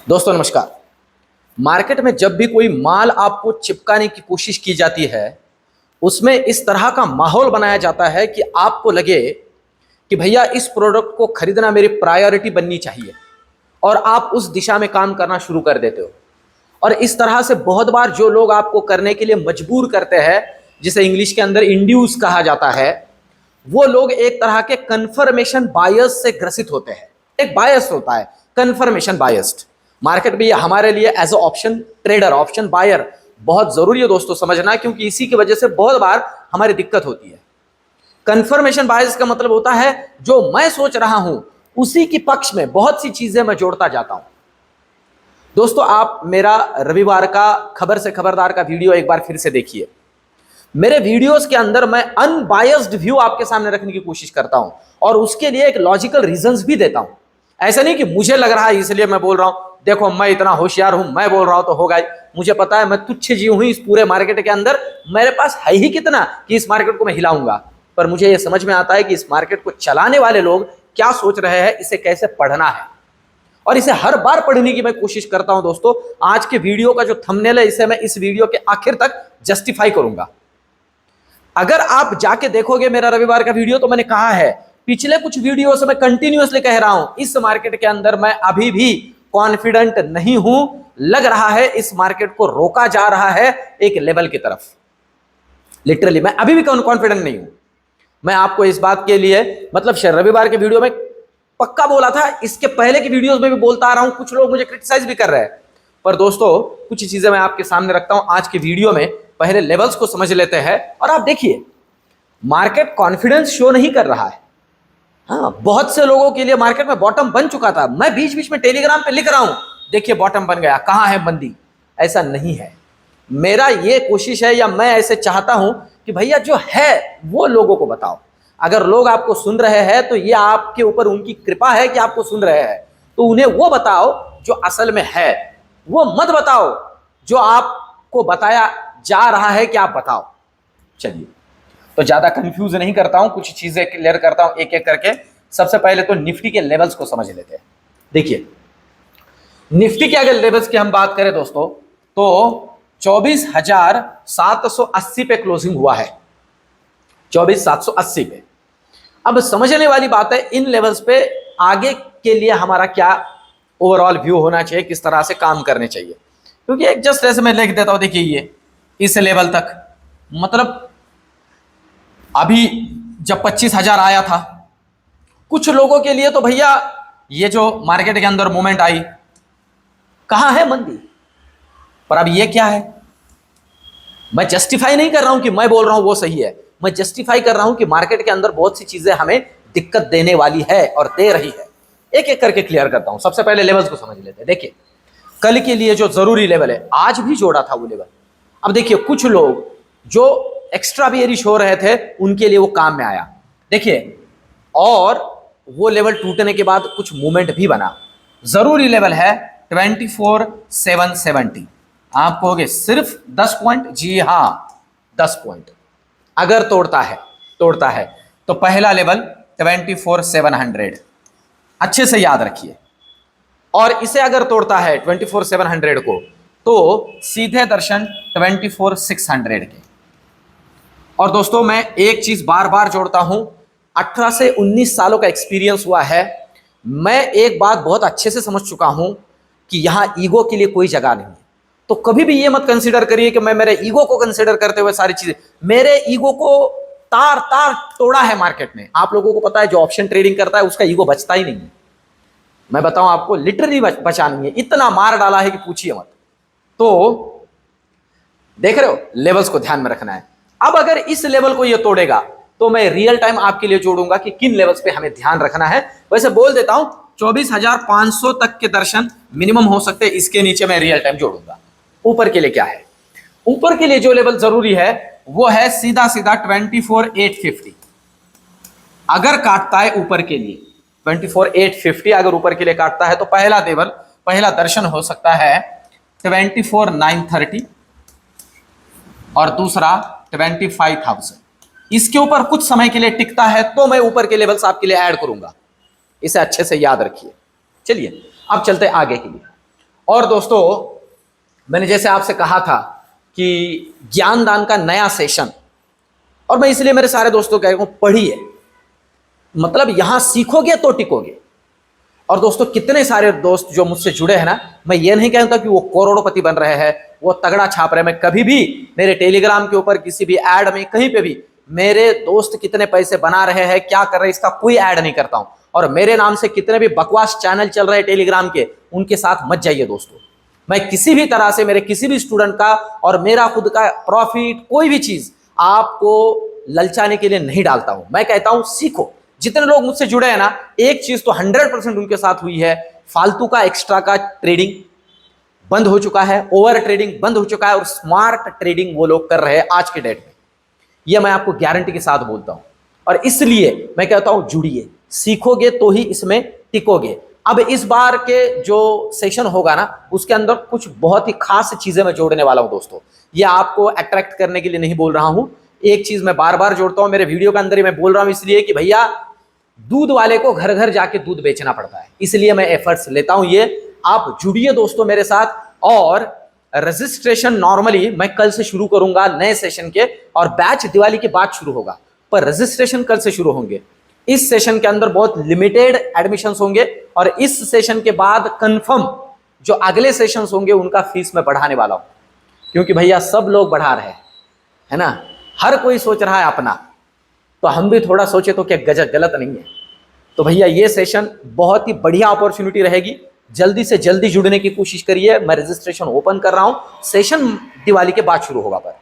दोस्तों नमस्कार। मार्केट में जब भी कोई माल आपको चिपकाने की कोशिश की जाती है, उसमें इस तरह का माहौल बनाया जाता है कि आपको लगे कि भैया इस प्रोडक्ट को खरीदना मेरी प्रायोरिटी बननी चाहिए और आप उस दिशा में काम करना शुरू कर देते हो। और इस तरह से बहुत बार जो लोग आपको करने के लिए मजबूर करते हैं, जिसे इंग्लिश के अंदर इंड्यूस कहा जाता है, वो लोग एक तरह के कन्फर्मेशन बायस से ग्रसित होते हैं। एक बायस होता है कन्फर्मेशन बायस्ड। मार्केट में हमारे लिए as a option trader, option buyer बहुत जरूरी है दोस्तों समझना, क्योंकि इसी की वजह से बहुत बार हमारी दिक्कत होती है। कन्फर्मेशन बायस का मतलब होता है जो मैं सोच रहा हूं उसी के पक्ष में बहुत सी चीजें मैं जोड़ता जाता हूं। दोस्तों आप मेरा रविवार का खबर से खबरदार का वीडियो एक बार फिर से देखिए। मेरे वीडियोस के अंदर मैं अनबायस्ड व्यू आपके सामने रखने की कोशिश करता हूं और उसके लिए एक लॉजिकल रीजंस भी देता हूं। ऐसा नहीं कि मुझे लग रहा है इसलिए मैं बोल रहा हूं, देखो मैं इतना होशियार हूं, मैं बोल रहा हूं तो होगा ही। मुझे पता है मैं तुच्छ जीव हूं इस पूरे मार्केट के अंदर, मेरे पास है ही कितना कि इस मार्केट को मैं हिलाऊंगा। पर मुझे यह समझ में आता है कि इस मार्केट को चलाने वाले लोग क्या सोच रहे हैं, इसे कैसे पढ़ना है, और इसे हर बार पढ़ने की मैं कोशिश करता हूं। दोस्तों आज के वीडियो का जो थंबनेल है, इसे मैं इस वीडियो के आखिर तक जस्टिफाई करूंगा। अगर आप जाके देखोगे मेरा रविवार का वीडियो, तो मैंने कहा है पिछले कुछ वीडियो से मैं कंटिन्यूअसली कह रहा हूं इस मार्केट के अंदर मैं अभी भी कॉन्फिडेंट नहीं हूं। लग रहा है इस मार्केट को रोका जा रहा है एक लेवल की तरफ। लिटरली मैं अभी भी कॉन्फिडेंट नहीं हूं। मैं आपको इस बात के लिए मतलब रविवार के वीडियो में पक्का बोला था, इसके पहले की वीडियोस में भी बोलता आ रहा हूं। कुछ लोग मुझे क्रिटिसाइज भी कर रहे हैं, पर दोस्तों कुछ चीजें मैं आपके सामने रखता हूं आज की वीडियो में। पहले लेवल्स को समझ लेते हैं और आप देखिए मार्केट कॉन्फिडेंस शो नहीं कर रहा है। हाँ, बहुत से लोगों के लिए मार्केट में बॉटम बन चुका था। मैं बीच बीच में टेलीग्राम पे लिख रहा हूं देखिए बॉटम बन गया, कहां है मंदी। ऐसा नहीं है। मेरा ये कोशिश है या मैं ऐसे चाहता हूं कि भैया जो है वो लोगों को बताओ। अगर लोग आपको सुन रहे हैं तो ये आपके ऊपर उनकी कृपा है कि आपको सुन रहे हैं, तो उन्हें वो बताओ जो असल में है, वो मत बताओ जो आपको बताया जा रहा है कि आप बताओ। चलिए तो ज्यादा कंफ्यूज नहीं करता हूं, कुछ चीजें क्लियर करता हूं एक एक करके। सबसे पहले तो निफ्टी के लेवल्स को समझ लेते हैं। देखिए निफ्टी के अगर लेवल्स की हम बात करें दोस्तों, तो 24,780 पे क्लोजिंग हुआ है, 24,780 पे। अब समझने वाली बात है इन लेवल्स पे आगे के लिए हमारा क्या ओवरऑल व्यू होना चाहिए, किस तरह से काम करने चाहिए। क्योंकि एक जस्ट ऐसे मैं लिख देता हूं, देखिए ये इस लेवल तक, मतलब अभी जब 25,000 आया था, कुछ लोगों के लिए तो भैया ये जो मार्केट के अंदर मूवमेंट आई, कहां है मंदी। पर अब ये क्या है, मैं जस्टिफाई नहीं कर रहा हूं कि मैं बोल रहा हूं वो सही है, मैं जस्टिफाई कर रहा हूं कि मार्केट के अंदर बहुत सी चीजें हमें दिक्कत देने वाली है और दे रही है। एक एक करके क्लियर करता हूं। सबसे पहले लेवल्स को समझ लेते हैं। देखिए कल के लिए जो जरूरी लेवल है, आज भी जोड़ा था वो लेवल। अब देखिए कुछ लोग जो एक्स्ट्रा बेयरिश हो रहे थे उनके लिए वो काम में आया, देखिए, और वो लेवल टूटने के बाद कुछ मूवमेंट भी बना। जरूरी लेवल है 24,770। आप कहोगे सिर्फ 10 पॉइंट, जी हां 10 पॉइंट। अगर तोड़ता है तो पहला लेवल 24,700, अच्छे से याद रखिए। और इसे अगर तोड़ता है 24,700 को, तो सीधे दर्शन 24,600 के। और दोस्तों मैं एक चीज बार बार जोड़ता हूं, 18 से 19 सालों का एक्सपीरियंस हुआ है। मैं एक बात बहुत अच्छे से समझ चुका हूं कि यहां ईगो के लिए कोई जगह नहीं है। तो कभी भी ये मत कंसीडर करिए कि मैं मेरे ईगो को कंसीडर करते हुए सारी चीजें, मेरे ईगो को तार तार तोड़ा है मार्केट ने। आप लोगों को पता है जो ऑप्शन ट्रेडिंग करता है उसका ईगो बचता ही नहीं है। मैं बताऊं आपको, लिटरली बचा नहीं है, इतना मार डाला है कि पूछिए मत। तो देख रहे हो, लेवल्स को ध्यान में रखना है। अब अगर इस लेवल को ये तोड़ेगा तो मैं रियल टाइम आपके लिए जोड़ूंगा कि किन लेवल्स पे हमें ध्यान रखना है। वैसे बोल देता हूं 24,500 तक के दर्शन मिनिमम हो सकते हैं, इसके नीचे मैं रियल टाइम जोड़ूंगा। ऊपर के लिए क्या है, ऊपर के लिए जो लेवल जरूरी है वो है सीधा सीधा 24,850। अगर काटता है ऊपर के लिए 24,850, अगर ऊपर के लिए काटता है तो पहला लेवल, पहला दर्शन हो सकता है 24,930 और दूसरा 25,000। इसके ऊपर कुछ समय के लिए टिकता है तो मैं ऊपर के लेवल्स आपके लिए ऐड करूंगा, इसे अच्छे से याद रखिए। चलिए अब चलते आगे के लिए। और दोस्तों, मैंने जैसे आपसे कहा था कि ज्ञानदान का नया सेशन, और मैं इसलिए मेरे सारे दोस्तों कह रहा हूं पढ़िए, मतलब यहां सीखोगे तो टिकोगे। और दोस्तों, कितने सारे दोस्त जो मुझसे जुड़े हैं ना, मैं ये नहीं कहता कि वो करोड़पति बन रहे हैं, वो तगड़ा छाप रहे हैं। मैं कभी भी मेरे टेलीग्राम के ऊपर किसी भी ऐड में कहीं पे भी मेरे दोस्त कितने पैसे बना रहे हैं, क्या कर रहे हैं, इसका कोई ऐड नहीं करता हूं। और मेरे नाम से कितने भी बकवास चैनल चल रहे हैं टेलीग्राम के, उनके साथ मत जाइए दोस्तों। मैं किसी भी तरह से मेरे किसी भी स्टूडेंट का और मेरा खुद का प्रॉफिट, कोई भी चीज आपको ललचाने के लिए नहीं डालता हूं। मैं कहता हूं सीखो। जितने लोग मुझसे जुड़े हैं ना, एक चीज तो 100% उनके साथ हुई है, फालतू का एक्स्ट्रा का ट्रेडिंग बंद हो चुका है, ओवर ट्रेडिंग बंद हो चुका है, और स्मार्ट ट्रेडिंग वो लोग कर रहे हैं आज के डेट में। यह मैं आपको गारंटी के साथ बोलता हूं, और इसलिए मैं कहता हूं जुड़िए, सीखोगे तो ही इसमें टिकोगे। अब इस बार के जो सेशन होगा ना, उसके अंदर कुछ बहुत ही खास चीजें मैं जोड़ने वाला हूं दोस्तों। यह आपको अट्रैक्ट करने के लिए नहीं बोल रहा हूं, एक चीज मैं बार बार जोड़ता हूं मेरे वीडियो के अंदर ही, मैं बोल रहा हूं इसलिए कि भैया दूध वाले को घर घर जाके दूध बेचना पड़ता है, इसलिए मैं एफर्ट्स लेता हूं। ये आप जुड़िए दोस्तों मेरे साथ। और रजिस्ट्रेशन नॉर्मली मैं कल से शुरू करूंगा नए सेशन के, और बैच दिवाली के बाद शुरू होगा, पर रजिस्ट्रेशन कल से शुरू होंगे। इस सेशन के अंदर बहुत लिमिटेड एडमिशंस होंगे, और इस सेशन के बाद कंफर्म जो अगले सेशंस होंगे उनका फीस मैं बढ़ाने वाला हूं, क्योंकि भैया सब लोग बढ़ा रहे हैं, है ना, हर कोई सोच रहा है अपना, तो हम भी थोड़ा सोचे तो क्या गलत नहीं है। तो भैया ये सेशन बहुत ही बढ़िया अपॉर्चुनिटी रहेगी, जल्दी से जल्दी जुड़ने की कोशिश करिए। मैं रजिस्ट्रेशन ओपन कर रहा हूं, सेशन दिवाली के बाद शुरू होगा। पर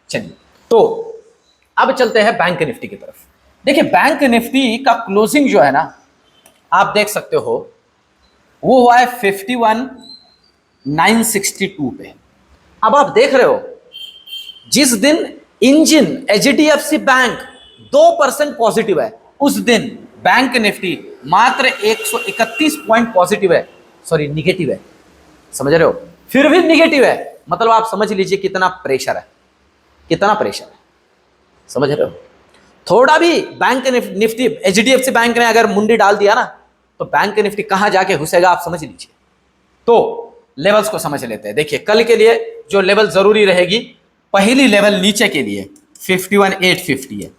चलिए, तो अब चलते हैं बैंक निफ्टी की तरफ। देखिए, बैंक निफ्टी का क्लोजिंग जो है ना, आप देख सकते हो, वो हुआ है 51,962 पे। अब आप देख रहे हो, जिस दिन इंजन एचडीएफसी बैंक 2% पॉजिटिव है, उस दिन बैंक निफ्टी मात्र 131 पॉइंट पॉजिटिव है, सॉरी निगेटिव है, समझ रहे हो, फिर भी निगेटिव है। मतलब आप समझ लीजिए कितना प्रेशर है, कितना प्रेशर है, समझ रहे हो। थोड़ा भी बैंक निफ्टी एचडीएफसी बैंक ने अगर मुंडी डाल दिया ना, तो बैंक निफ्टी कहां जाके घुसेगा आप समझ लीजिए। तो लेवल्स को समझ लेते हैं। देखिए, कल के लिए जो लेवल जरूरी रहेगी, पहली लेवल नीचे के लिए 51,850 है,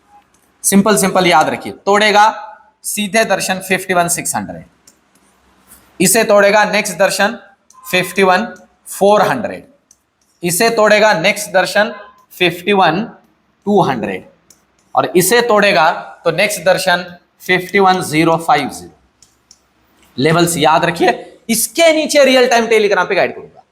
सिंपल सिंपल याद रखिए। तोड़ेगा सीधे दर्शन 51,600, इसे तोड़ेगा नेक्स्ट दर्शन 51,400, इसे तोड़ेगा नेक्स्ट दर्शन 51,200, और इसे तोड़ेगा तो नेक्स्ट दर्शन 51,050। लेवल्स याद रखिए, इसके नीचे रियल टाइम टेलीग्राम पे गाइड करूंगा।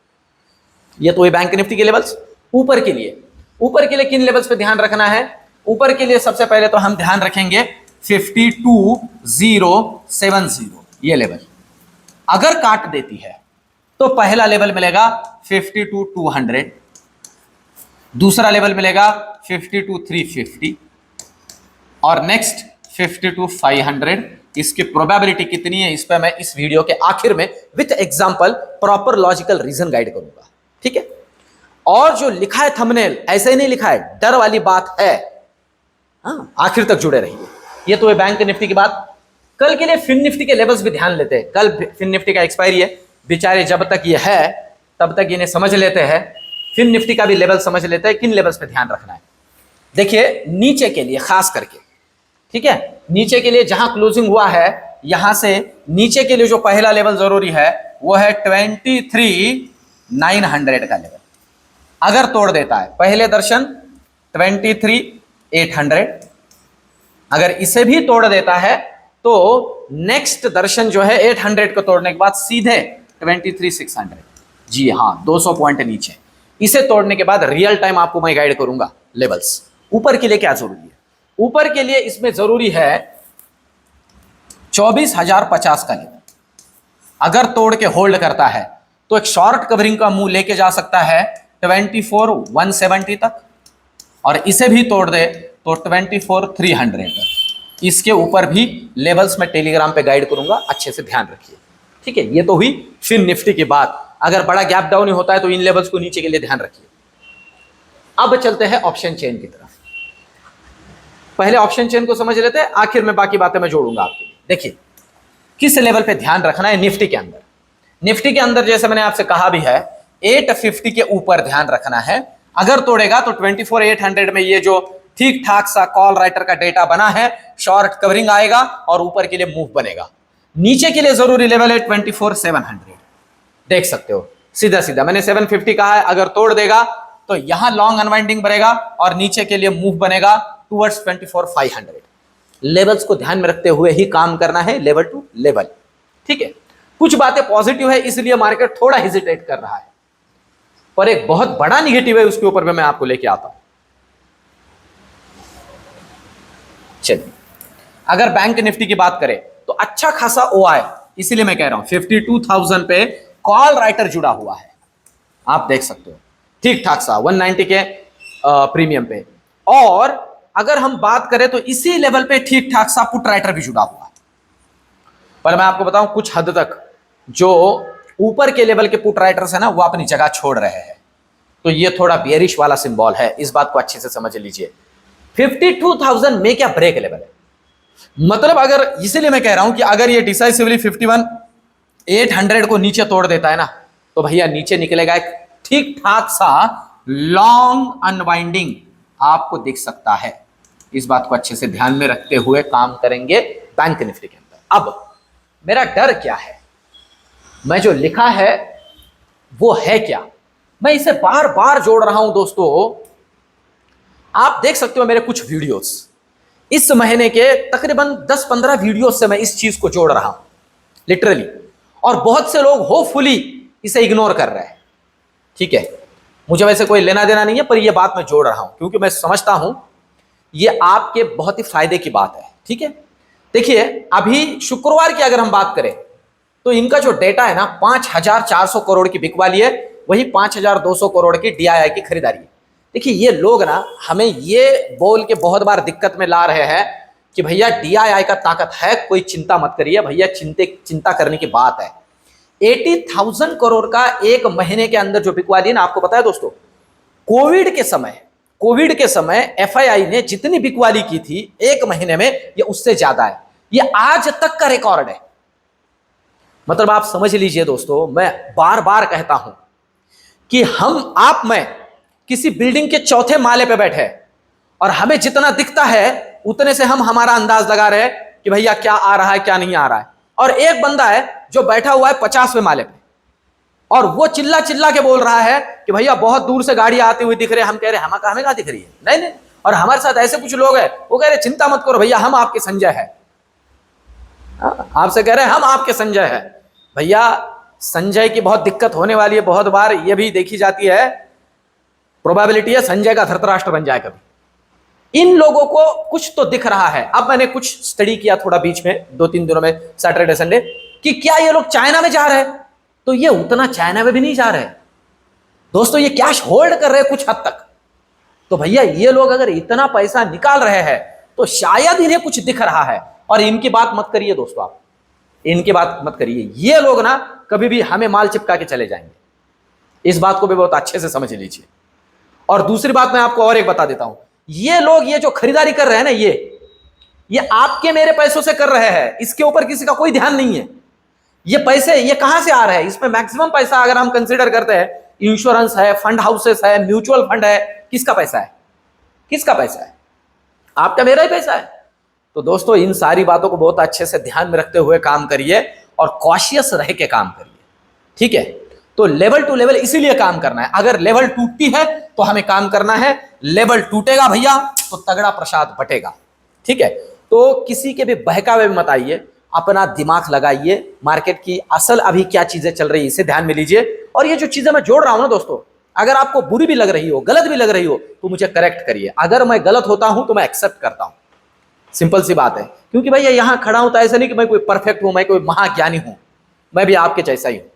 ये तो ये बैंक निफ्टी के लेवल्स। ऊपर के लिए किन लेवल्स पे ध्यान रखना है? ऊपर के लिए सबसे पहले तो हम ध्यान रखेंगे 52,070, ये लेवल अगर काट देती है तो पहला लेवल मिलेगा 52,200, दूसरा लेवल मिलेगा 52,350, और नेक्स्ट 52,500। इसकी प्रोबेबिलिटी कितनी है, इस पर मैं इस वीडियो के आखिर में with example proper logical reason guide करूंगा, ठीक है। और जो लिखा है थंबनेल, ऐसे ही नहीं लिखा है, डर वाली बात है, हाँ, आखिर तक जुड़े रहिए। ये तो है बैंक निफ्टी की बात। कल के लिए फिन निफ्टी के लेवल्स भी ध्यान लेते हैं। कल फिन निफ्टी का एक्सपायरी है, बेचारे जब तक ये है तब तक इन्हें समझ लेते हैं। फिन निफ्टी का भी लेवल समझ लेते हैं, किन लेवल्स पे ध्यान रखना है। देखिए, नीचे के लिए खास करके, ठीक है, नीचे के लिए जहां क्लोजिंग हुआ है, यहां से नीचे के लिए जो पहला लेवल जरूरी है वो है 23,900 का लेवल। अगर तोड़ देता है पहले दर्शन 23,800, अगर इसे भी तोड़ देता है तो नेक्स्ट दर्शन जो है 800 को तोड़ने के बाद सीधे 23,600, जी हाँ, 200 पॉइंट नीचे। इसे तोड़ने के बाद रियल टाइम आपको मैं गाइड करूंगा लेवल्स। ऊपर के लिए क्या जरूरी है? ऊपर के लिए इसमें जरूरी है 24,050 का लेवल। अगर तोड़ के होल्ड करता है तो एक शॉर्ट कवरिंग का मुंह लेके जा सकता है 24,170 तक, और इसे भी तोड़ दे तो 24,300 तक। इसके ऊपर भी लेवल्स में टेलीग्राम पे गाइड करूंगा, अच्छे से ध्यान रखिए, ठीक है। ये तो हुई फिर निफ्टी की बात। अगर बड़ा गैप डाउन होता है तो इन लेवल्स को नीचे के लिए ध्यान रखिए। अब चलते हैं ऑप्शन चेन की तरफ। पहले ऑप्शन चेन को समझ लेते हैं, आखिर में बाकी बातें मैं जोड़ूंगा आपके लिए। देखिए, किस लेवल पे ध्यान रखना है निफ्टी के अंदर। निफ्टी के अंदर जैसे मैंने आपसे कहा भी है 850 के ऊपर ध्यान रखना है। अगर तोड़ेगा तो 24,800 में ये जो ठीक ठाक सा कॉल राइटर का डेटा बना है, शॉर्ट कवरिंग आएगा और ऊपर के लिए मूव बनेगा। नीचे के लिए जरूरी लेवल है 24,700, देख सकते हो सीधा सीधा मैंने 750 कहा है। अगर तोड़ देगा तो यहां लॉन्ग अनवाइंडिंग बनेगा और नीचे के लिए मूव बनेगा टुवर्ड्स 24,500। लेवल्स को ध्यान में रखते हुए ही काम करना है, लेवल टू लेवल, ठीक है। कुछ बातें पॉजिटिव है इसलिए मार्केट थोड़ा हेजिटेट कर रहा है, पर एक बहुत बड़ा निगेटिव है, उसके ऊपर भी मैं आपको लेके आता हूं। चलिए, अगर बैंक निफ्टी की बात करें तो अच्छा खासा ओआई, इसीलिए मैं कह रहा हूं 52,000 पे कॉल राइटर जुड़ा हुआ है, आप देख सकते हो ठीक ठाक सा 190 के प्रीमियम पे। और अगर हम बात करें तो इसी लेवल पे ठीक ठाक सा पुट राइटर भी जुड़ा हुआ है। पर मैं आपको बताऊं कुछ हद तक जो ऊपर के लेवल के पुट राइटर्स है ना, वो अपनी जगह छोड़ रहे हैं, तो ये थोड़ा बेयरिश वाला सिंबल है, इस बात को अच्छे से समझ लीजिए। 52,000 में क्या ब्रेक लेवल है, मतलब अगर, इसीलिए मैं कह रहा हूं कि अगर ये डिसाइसिवली 51,800 को नीचे तोड़ देता है ना, तो भैया नीचे निकलेगा एक ठीक ठाक सा लॉन्ग अनवाइंडिंग आपको दिख सकता है। इस बात को अच्छे से ध्यान में रखते हुए काम करेंगे बैंक निफ्टी के अंदर। अब मेरा डर क्या है, मैं जो लिखा है वो है क्या, मैं इसे बार बार जोड़ रहा हूं दोस्तों। आप देख सकते हो मेरे कुछ वीडियोस, इस महीने के तकरीबन 10-15 वीडियोस से मैं इस चीज को जोड़ रहा हूं लिटरली, और बहुत से लोग होपफुली इसे इग्नोर कर रहे हैं, ठीक है। मुझे वैसे कोई लेना देना नहीं है, पर यह बात मैं जोड़ रहा हूं क्योंकि मैं समझता हूं यह आपके बहुत ही फायदे की बात है, ठीक है। देखिए, अभी शुक्रवार की अगर हम बात करें तो इनका जो डेटा है ना 5,400 करोड़ की बिकवाली है, वही 5,200 करोड़ की डीआईआई की खरीदारी है। देखिए, ये लोग ना हमें ये बोल के बहुत बार दिक्कत में ला रहे हैं कि भैया डीआईआई का ताकत है, कोई चिंता मत करिए। भैया चिंता करने की बात है। 80,000 करोड़ का एक महीने के अंदर जो बिकवाली है ना, आपको पता है दोस्तों, कोविड के समय एफआईआई ने जितनी बिकवाली की थी एक महीने में, ये उससे ज्यादा है। ये आज तक का रिकॉर्ड है। मतलब आप समझ लीजिए दोस्तों, मैं बार बार कहता हूं कि मैं किसी बिल्डिंग के चौथे माले पे बैठे और हमें जितना दिखता है उतने से हम हमारा अंदाज लगा रहे हैं कि भैया क्या आ रहा है क्या नहीं आ रहा है, और एक बंदा है जो बैठा हुआ है 50वें माले पे और वो चिल्ला चिल्ला के बोल रहा है कि भैया बहुत दूर से गाड़ी आती हुई दिख रही है। हम कह रहे हैं हमें कहाँ दिख रही है, नहीं नहीं। और हमारे साथ ऐसे कुछ लोग हैं, वो कह रहे चिंता मत करो भैया, हम आपके संजय है। आपसे कह रहे हैं हम आपके संजय है। भैया संजय की बहुत दिक्कत होने वाली है, बहुत बार ये भी देखी जाती है, प्रोबेबिलिटी है संजय का धृतराष्ट्र बन जाए कभी। इन लोगों को कुछ तो दिख रहा है। अब मैंने कुछ स्टडी किया थोड़ा बीच में 2-3 दिनों में, सैटरडे संडे, कि क्या ये लोग चाइना में जा रहे हैं, तो ये उतना चाइना में भी नहीं जा रहे दोस्तों, ये कैश होल्ड कर रहे हैं कुछ हद तक। तो भैया ये लोग अगर इतना पैसा निकाल रहे हैं तो शायद इन्हें कुछ दिख रहा है। और इनकी बात मत करिए दोस्तों, आप इनकी बात मत करिए। ये लोग ना कभी भी हमें माल चिपका के चले जाएंगे, इस बात को भी बहुत अच्छे से समझ लीजिए। और दूसरी बात मैं आपको और एक बता देता हूं, ये लोग ये जो खरीदारी कर रहे हैं ना, ये आपके मेरे पैसों से कर रहे हैं, इसके ऊपर किसी का कोई ध्यान नहीं है। ये पैसे ये कहां से आ रहे हैं, इसमें मैक्सिमम पैसा अगर हम कंसीडर करते हैं, इंश्योरेंस है, फंड हाउसेस है, म्यूचुअल फंड है, किसका पैसा है, किसका पैसा है, आपका मेरा ही पैसा है। तो दोस्तों इन सारी बातों को बहुत अच्छे से ध्यान में रखते हुए काम करिए और कॉशियस रह के काम करिए, ठीक है। तो लेवल टू लेवल इसीलिए काम करना है। अगर लेवल टूटती है तो हमें काम करना है, लेवल टूटेगा भैया तो तगड़ा प्रसाद बटेगा, ठीक है। तो किसी के भी बहकावे में मत आइए, अपना दिमाग लगाइए, मार्केट की असल अभी क्या चीजें चल रही है इसे ध्यान में लीजिए। और ये जो चीजें मैं जोड़ रहा हूं ना दोस्तों, अगर आपको बुरी भी लग रही हो, गलत भी लग रही हो, तो मुझे करेक्ट करिए। अगर मैं गलत होता हूं तो मैं एक्सेप्ट करता हूं, सिंपल सी बात है। क्योंकि भैया यहां खड़ा हूं तो ऐसा नहीं कि मैं कोई परफेक्ट हूं, मैं कोई महाज्ञानी हूं, मैं भी आपके जैसा ही हूं।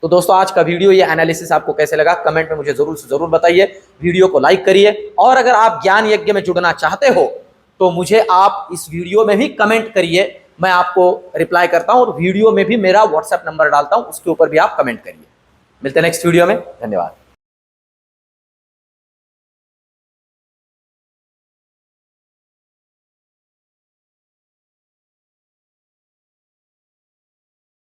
तो दोस्तों आज का वीडियो, ये एनालिसिस आपको कैसे लगा, कमेंट में मुझे जरूर से जरूर बताइए। वीडियो को लाइक करिए, और अगर आप ज्ञान यज्ञ में जुड़ना चाहते हो तो मुझे आप इस वीडियो में भी कमेंट करिए, मैं आपको रिप्लाई करता हूं। और वीडियो में भी मेरा व्हाट्सएप नंबर डालता हूं, उसके ऊपर भी आप कमेंट करिए। मिलते हैं नेक्स्ट वीडियो में, धन्यवाद।